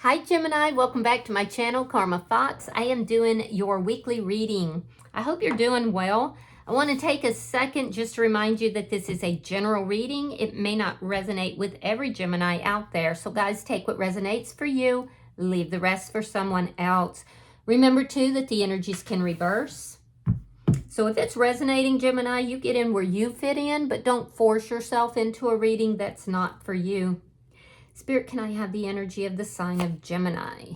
Hi Gemini, welcome back to my channel, Karma Fox. I am doing your weekly reading. I hope you're doing well. I want to take a second just to remind you that this is a general reading. It may not resonate with every Gemini out there. So guys, take what resonates for you, leave the rest for someone else. Remember too that the energies can reverse. So if it's resonating, Gemini, you get in where you fit in, but don't force yourself into a reading that's not for you. Spirit, can I have the energy of the sign of Gemini?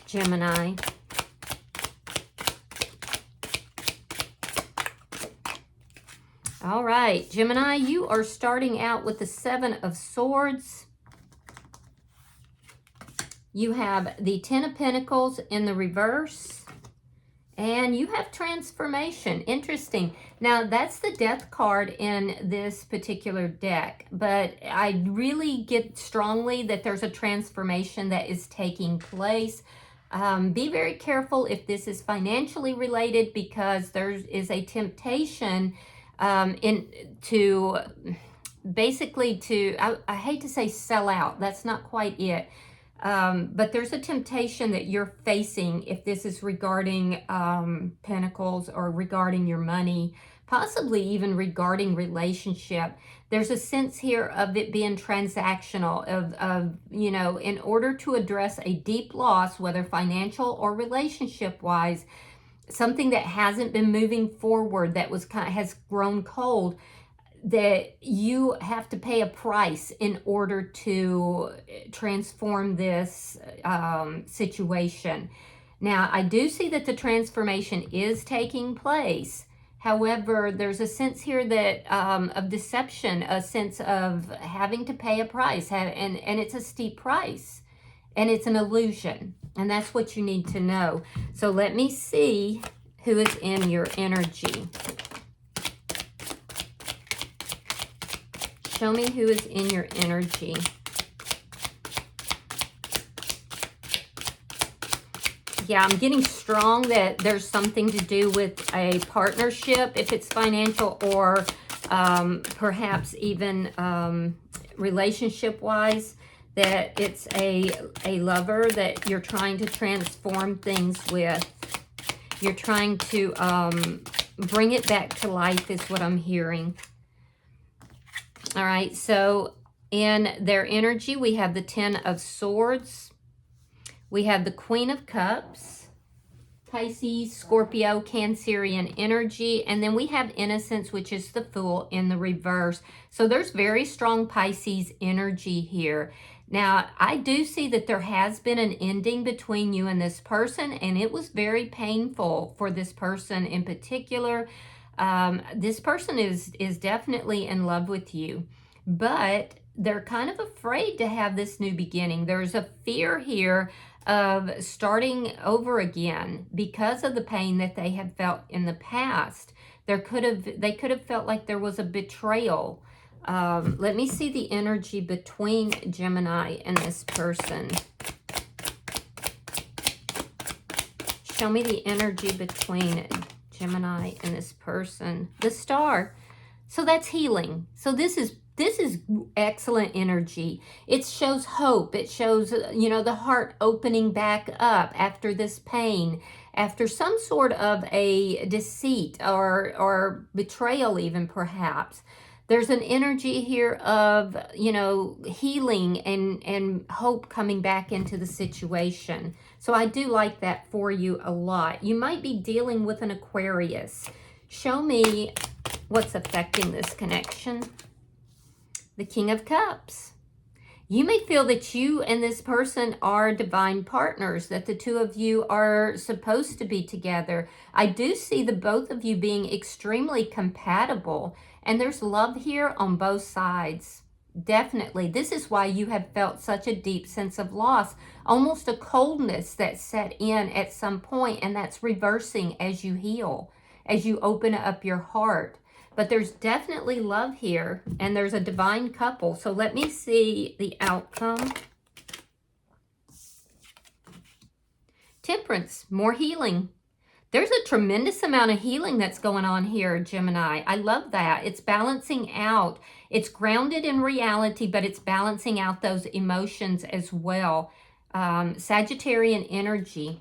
Gemini. All right, Gemini, you are starting out with the Seven of Swords. You have the Ten of Pentacles in the reverse. And you have transformation. Interesting. Now, that's the death card in this particular deck. But I really get strongly that there's a transformation that is taking place. Be very careful if this is financially related, because there is a temptation basically to, I hate to say sell out. That's not quite it. But there's a temptation that you're facing if this is regarding pentacles or regarding your money, possibly even regarding relationship. There's a sense here of it being transactional, of you know, in order to address a deep loss, whether financial or relationship-wise, something that hasn't been moving forward, that was has grown cold, that you have to pay a price in order to transform this situation. Now, I do see that the transformation is taking place. However, there's a sense here that of deception, a sense of having to pay a price, and it's a steep price, and it's an illusion, and that's what you need to know. So let me see who is in your energy. Show me who is in your energy. Yeah, I'm getting strong that there's something to do with a partnership, if it's financial, or perhaps even relationship-wise, that it's a lover that you're trying to transform things with. You're trying to bring it back to life is what I'm hearing. All right, so in their energy, we have the Ten of Swords. We have the Queen of Cups, Pisces, Scorpio, Cancerian energy. And then we have Innocence, which is the Fool in the reverse. So there's very strong Pisces energy here. Now, I do see that there has been an ending between you and this person, and it was very painful for this person in particular. This person is definitely in love with you, but they're kind of afraid to have this new beginning. There's a fear here of starting over again because of the pain that they have felt in the past. They could have felt like there was a betrayal. Let me see the energy between Gemini and this person. Show me the energy between Gemini and this person. The Star. So that's healing. So this is excellent energy. It shows hope. It shows, you know, the heart opening back up after this pain, after some sort of a deceit or betrayal even, perhaps. There's an energy here of, you know, healing and hope coming back into the situation. So I do like that for you a lot. You might be dealing with an Aquarius. Show me what's affecting this connection. The King of Cups. You may feel that you and this person are divine partners, that the two of you are supposed to be together. I do see the both of you being extremely compatible, and there's love here on both sides. Definitely. This is why you have felt such a deep sense of loss, almost a coldness that set in at some point, and that's reversing as you heal, as you open up your heart. But there's definitely love here, and there's a divine couple. So let me see the outcome. Temperance, more healing. There's a tremendous amount of healing that's going on here, Gemini. I love that. It's balancing out. It's grounded in reality, but it's balancing out those emotions as well. Sagittarian energy.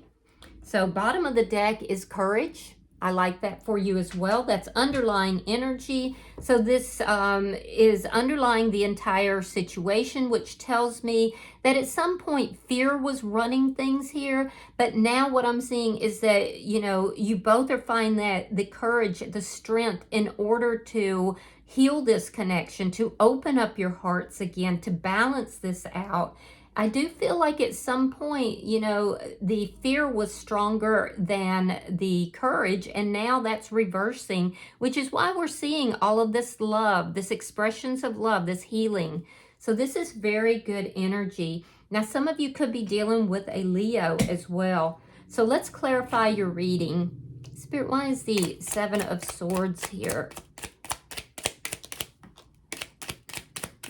So bottom of the deck is courage. I like that for you as well. That's underlying energy. So this is underlying the entire situation, which tells me that at some point fear was running things here. But now what I'm seeing is that, you know, you both are finding that the courage, the strength in order to heal this connection, to open up your hearts again, to balance this out. I do feel like at some point, you know, the fear was stronger than the courage, and now that's reversing, which is why we're seeing all of this love, this expressions of love, this healing. So this is very good energy. Now, some of you could be dealing with a Leo as well. So let's clarify your reading. Spirit, why is the Seven of Swords here?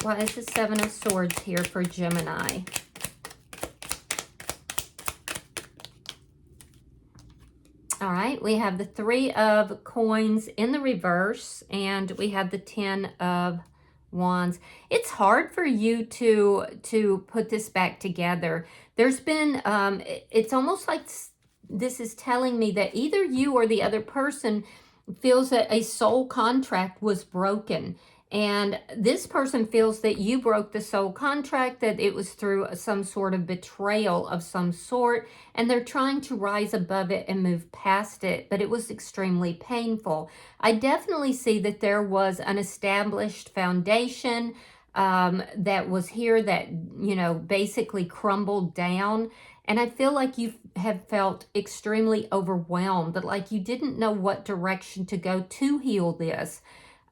Why is the Seven of Swords here for Gemini? All right, we have the Three of Coins in the reverse, and we have the Ten of Wands. It's hard for you to put this back together. There's been, it's almost like this is telling me that either you or the other person feels that a soul contract was broken. And this person feels that you broke the soul contract, that it was through some sort of betrayal of some sort, and they're trying to rise above it and move past it, but it was extremely painful. I definitely see that there was an established foundation that was here that, you know, basically crumbled down. And I feel like you have felt extremely overwhelmed, that like you didn't know what direction to go to heal this.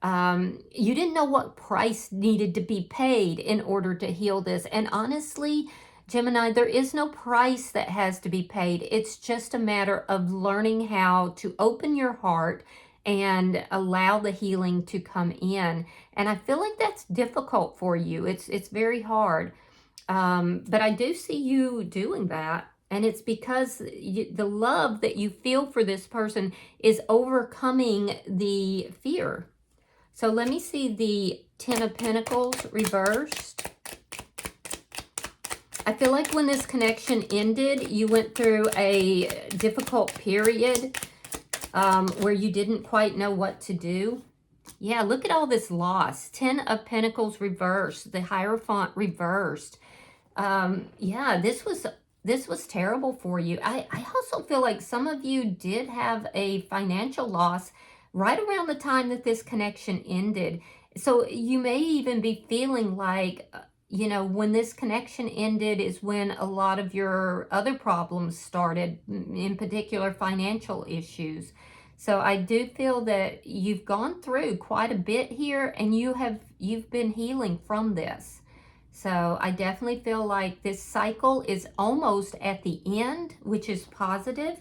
You didn't know what price needed to be paid in order to heal this. And honestly, Gemini, there is no price that has to be paid. It's just a matter of learning how to open your heart and allow the healing to come in. And I feel like that's difficult for you. It's very hard. But I do see you doing that. And it's because the love that you feel for this person is overcoming the fear. So let me see the Ten of Pentacles reversed. I feel like when this connection ended, you went through a difficult period where you didn't quite know what to do. Yeah, look at all this loss. Ten of Pentacles reversed, the Hierophant reversed. Yeah, this was terrible for you. I also feel like some of you did have a financial loss right around the time that this connection ended. So you may even be feeling like, you know, when this connection ended is when a lot of your other problems started, in particular financial issues. So I do feel that you've gone through quite a bit here, and you've been healing from this. So I definitely feel like this cycle is almost at the end, which is positive.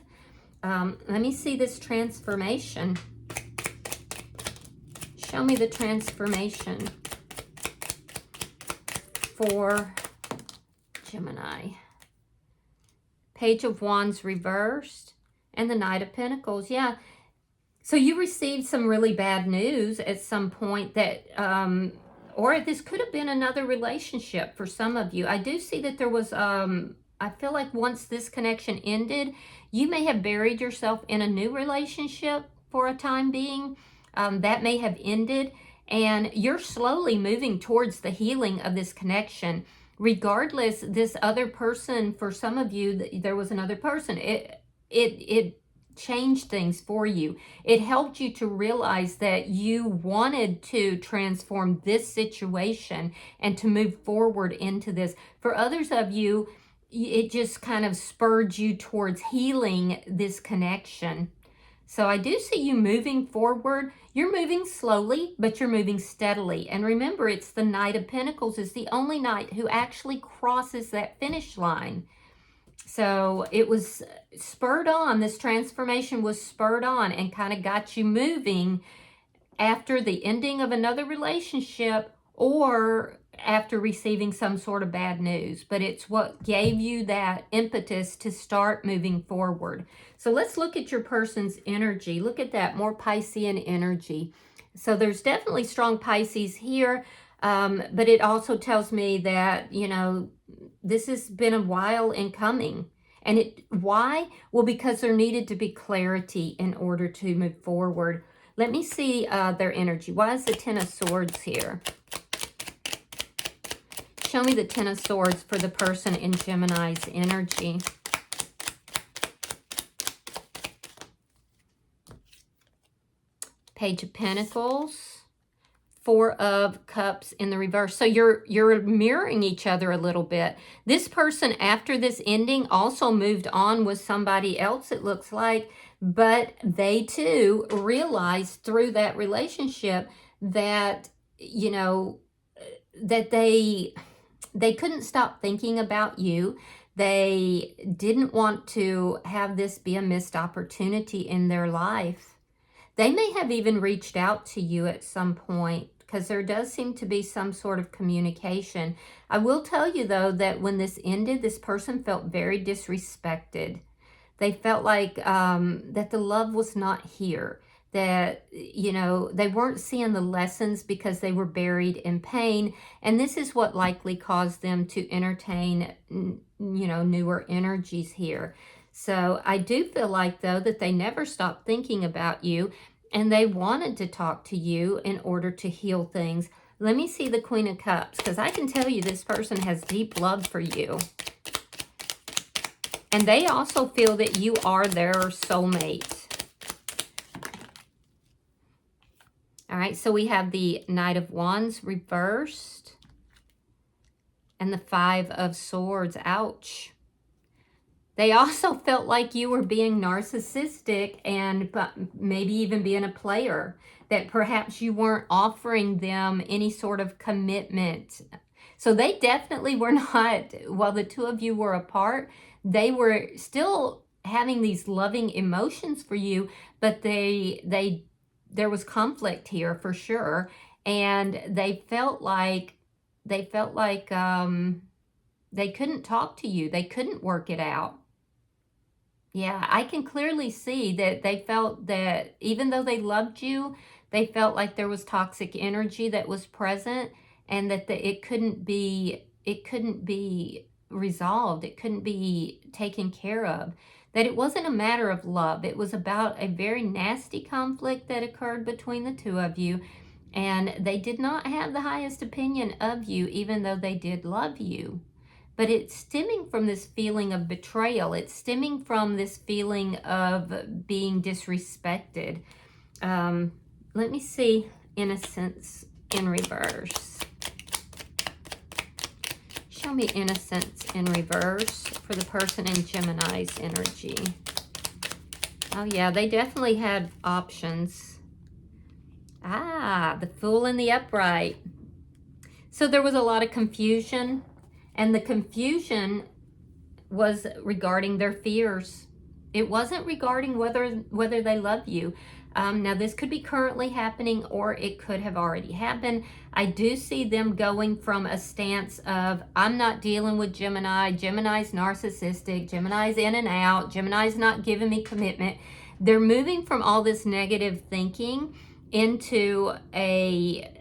Let me see this transformation. Show me the transformation for Gemini. Page of Wands reversed and the Knight of Pentacles. Yeah. So you received some really bad news at some point that, or this could have been another relationship for some of you. I do see that there was, I feel like once this connection ended, you may have buried yourself in a new relationship for a time being. That may have ended, and you're slowly moving towards the healing of this connection. Regardless, this other person, for some of you, there was another person. It changed things for you. It helped you to realize that you wanted to transform this situation and to move forward into this. For others of you, it just kind of spurred you towards healing this connection. So I do see you moving forward. You're moving slowly, but you're moving steadily. And remember, it's the Knight of Pentacles is the only knight who actually crosses that finish line. So it was spurred on. This transformation was spurred on and kind of got you moving after the ending of another relationship or after receiving some sort of bad news. But it's what gave you that impetus to start moving forward. So let's look at your person's energy. Look at that, more Piscean energy. So there's definitely strong Pisces here, but it also tells me that, you know, this has been a while in coming. And why? Well, because there needed to be clarity in order to move forward. Let me see their energy. Why is the Ten of Swords here? Show me the Ten of Swords for the person in Gemini's energy. Page of Pentacles, Four of Cups in the reverse. So you're mirroring each other a little bit. This person, after this ending, also moved on with somebody else, it looks like, but they too realized through that relationship that, you know, that they couldn't stop thinking about you. They didn't want to have this be a missed opportunity in their life. They may have even reached out to you at some point, because there does seem to be some sort of communication. I will tell you, though, that when this ended, this person felt very disrespected. They felt like that the love was not here, that, you know, they weren't seeing the lessons because they were buried in pain. And this is what likely caused them to entertain, you know, newer energies here. So I do feel like, though, that they never stopped thinking about you, and they wanted to talk to you in order to heal things. Let me see the Queen of Cups, because I can tell you this person has deep love for you. And they also feel that you are their soulmate. All right, so we have the Knight of Wands reversed and the Five of Swords. Ouch. They also felt like you were being narcissistic and maybe even being a player, that perhaps you weren't offering them any sort of commitment. So they definitely were not, while the two of you were apart, they were still having these loving emotions for you, but there was conflict here for sure. And they felt like they couldn't talk to you. They couldn't work it out. Yeah, I can clearly see that they felt that even though they loved you, they felt like there was toxic energy that was present, and that it couldn't be resolved. It couldn't be taken care of. That it wasn't a matter of love. It was about a very nasty conflict that occurred between the two of you, and they did not have the highest opinion of you, even though they did love you. But it's stemming from this feeling of betrayal. It's stemming from this feeling of being disrespected. Let me see Innocence in reverse. Show me Innocence in reverse for the person in Gemini's energy. Oh yeah, they definitely had options. Ah, the Fool in the Upright. So there was a lot of confusion. And the confusion was regarding their fears. It wasn't regarding whether they love you. Now, this could be currently happening, or it could have already happened. I do see them going from a stance of, I'm not dealing with Gemini. Gemini's narcissistic. Gemini's in and out. Gemini's not giving me commitment. They're moving from all this negative thinking into a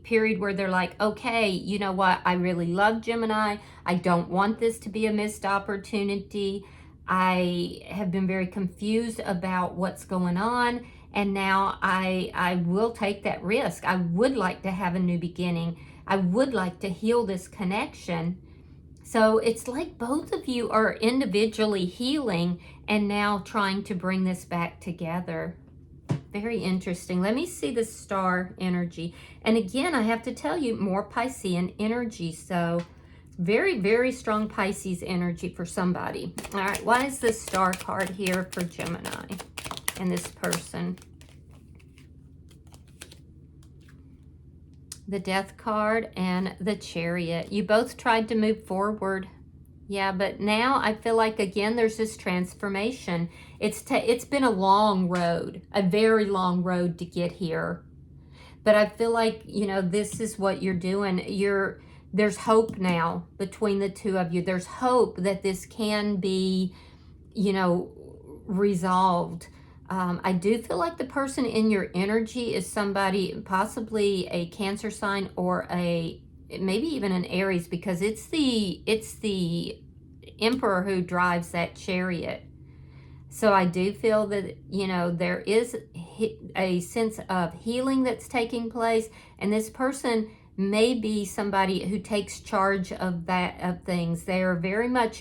period where they're like, okay, you know what? I really love Gemini. I don't want this to be a missed opportunity. I have been very confused about what's going on, and now I will take that risk. I would like to have a new beginning. I would like to heal this connection. So it's like both of you are individually healing and now trying to bring this back together. Very interesting. Let me see the Star energy. And again, I have to tell you, more Piscean energy. So very, very strong Pisces energy for somebody. All right, why is this Star card here for Gemini and this person? The Death card and the Chariot. You both tried to move forward. Yeah, but now I feel like, again, there's this transformation. It's been a long road, a very long road to get here. But I feel like, you know, this is what you're doing. There's hope now between the two of you. There's hope that this can be, you know, resolved. I do feel like the person in your energy is somebody, possibly a Cancer sign or maybe even an Aries, because it's the Emperor who drives that chariot. So I do feel that, you know, there is a sense of healing that's taking place, and this person may be somebody who takes charge of things. They are very much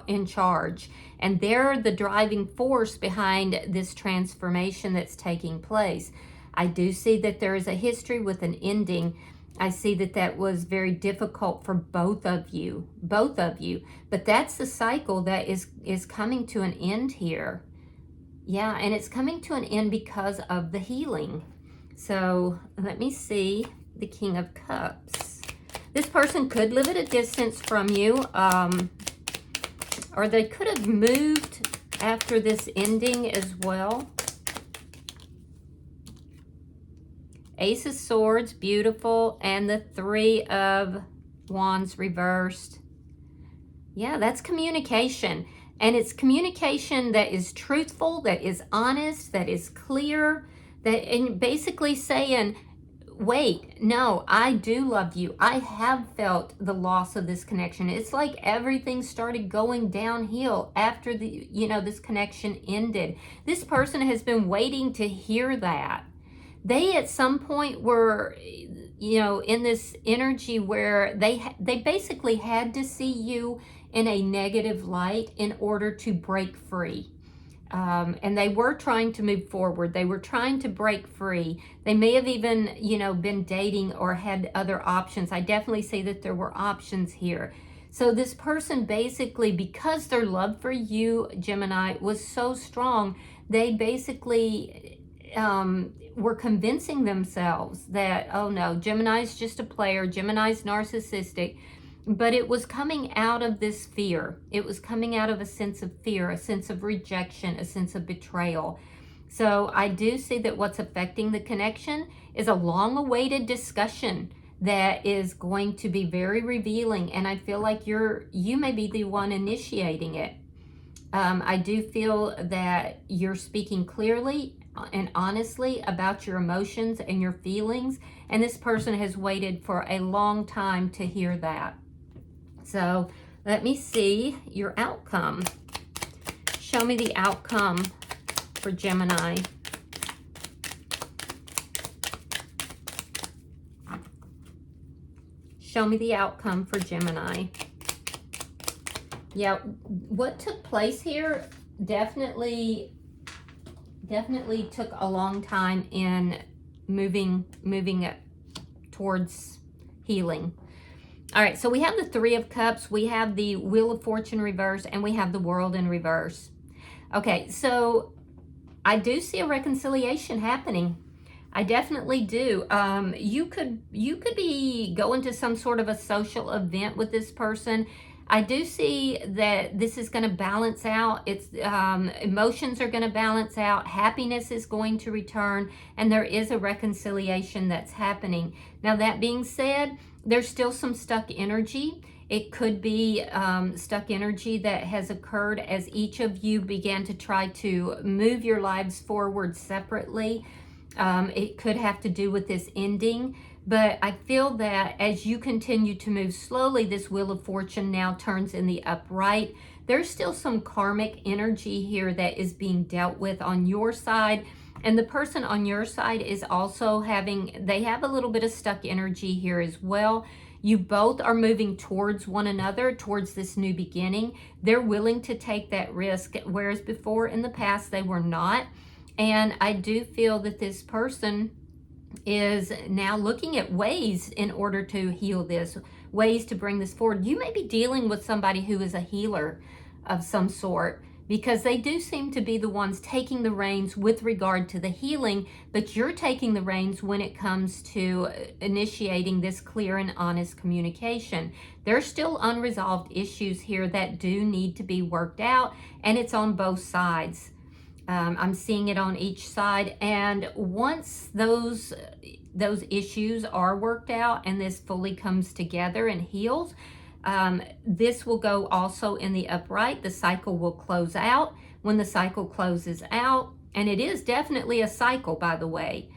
in charge, and they're the driving force behind this transformation that's taking place. I do see that there is a history with an ending. I see that that was very difficult for both of you, but that's the cycle that is coming to an end here. Yeah, and it's coming to an end because of the healing. So let me see the King of Cups. This person could live at a distance from you, or they could have moved after this ending as well. Ace of Swords, beautiful, and the Three of Wands reversed. Yeah, that's communication. And it's communication that is truthful, that is honest, that is clear, and basically saying, wait, no, I do love you. I have felt the loss of this connection. It's like everything started going downhill after this connection ended. This person has been waiting to hear that. They at some point were, in this energy where they basically had to see you in a negative light in order to break free. And they were trying to move forward. They were trying to break free. They may have even, been dating or had other options. I definitely see that there were options here. So this person basically, because their love for you, Gemini, was so strong, they basically were convincing themselves that, oh no, Gemini's just a player, Gemini's narcissistic. But it was coming out of this fear. It was coming out of a sense of fear, a sense of rejection, a sense of betrayal. So I do see that what's affecting the connection is a long-awaited discussion that is going to be very revealing. And I feel like you may be the one initiating it. I do feel that you're speaking clearly and honestly about your emotions and your feelings. And this person has waited for a long time to hear that. So let me see your outcome. Show me the outcome for Gemini. Show me the outcome for Gemini. Yeah, what took place here definitely took a long time in moving it towards healing. All right, so we have the Three of Cups, we have the Wheel of Fortune reverse, and we have the World in reverse. Okay, so I do see a reconciliation happening. I definitely do. You could be going to some sort of a social event with this person. I do see that this is going to balance out. It's emotions are going to balance out. Happiness is going to return, and there is a reconciliation that's happening. Now, that being said, there's still some stuck energy. It could be stuck energy that has occurred as each of you began to try to move your lives forward separately. It could have to do with this ending. But I feel that as you continue to move slowly, this Wheel of Fortune now turns in the upright. There's still some karmic energy here that is being dealt with on your side. And the person on your side is also they have a little bit of stuck energy here as well. You both are moving towards one another, towards this new beginning. They're willing to take that risk, whereas before in the past they were not. And I do feel that this person is now looking at ways in order to heal this, ways to bring this forward. You may be dealing with somebody who is a healer of some sort, because they do seem to be the ones taking the reins with regard to the healing, but you're taking the reins when it comes to initiating this clear and honest communication. There's still unresolved issues here that do need to be worked out, and it's on both sides. I'm seeing it on each side, and once those issues are worked out and this fully comes together and heals, this will go also in the upright. The cycle will close out. When the cycle closes out, And it is definitely a cycle, by the way.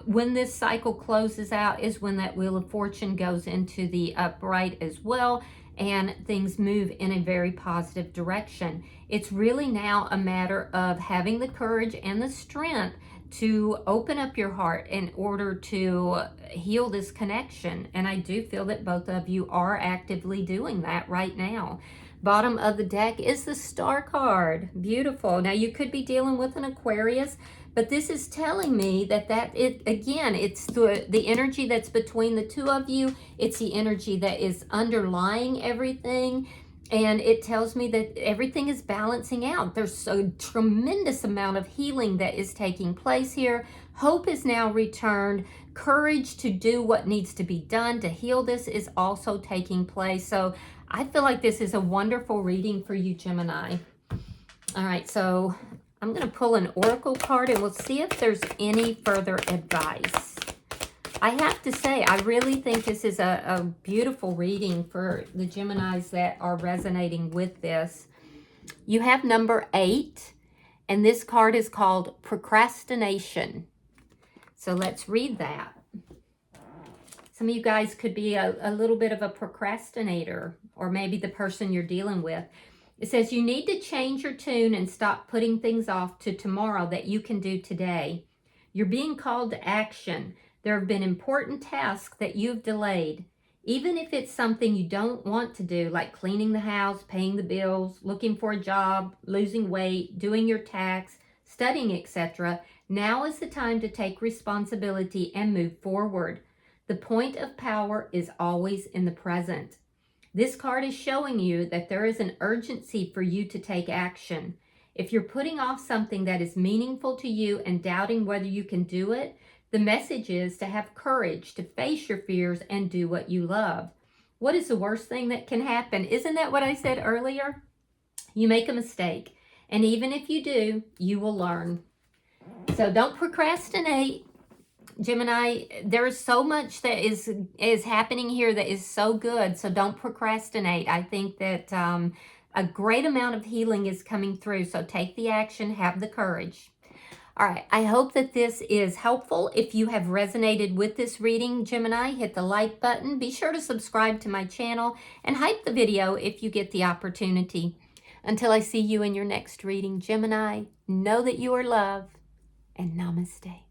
When this cycle closes out is when that Wheel of Fortune goes into the upright as well, and things move in a very positive direction. It's really now a matter of having the courage and the strength to open up your heart in order to heal this connection. And I do feel that both of you are actively doing that right now. Bottom of the deck is the Star card. Beautiful. Now you could be dealing with an Aquarius, but this is telling me that it's the energy that's between the two of you. It's the energy that is underlying everything. And it tells me that everything is balancing out. There's a tremendous amount of healing that is taking place here. Hope is now returned. Courage to do what needs to be done to heal this is also taking place. So I feel like this is a wonderful reading for you, Gemini. All right, so I'm going to pull an oracle card and we'll see if there's any further advice. I have to say, I really think this is a beautiful reading for the Geminis that are resonating with this. You have number 8, and this card is called Procrastination. So let's read that. Some of you guys could be a little bit of a procrastinator, or maybe the person you're dealing with. It says you need to change your tune and stop putting things off to tomorrow that you can do today. You're being called to action. There have been important tasks that you've delayed. Even if it's something you don't want to do, like cleaning the house, paying the bills, looking for a job, losing weight, doing your tax, studying, etc., now is the time to take responsibility and move forward. The point of power is always in the present. This card is showing you that there is an urgency for you to take action. If you're putting off something that is meaningful to you and doubting whether you can do it, the message is to have courage, to face your fears, and do what you love. What is the worst thing that can happen? Isn't that what I said earlier? You make a mistake, and even if you do, you will learn. So don't procrastinate. Gemini, there is so much that is happening here that is so good, so don't procrastinate. I think that a great amount of healing is coming through, so take the action, have the courage. All right, I hope that this is helpful. If you have resonated with this reading, Gemini, hit the like button. Be sure to subscribe to my channel and hype the video if you get the opportunity. Until I see you in your next reading, Gemini, know that you are loved, and namaste.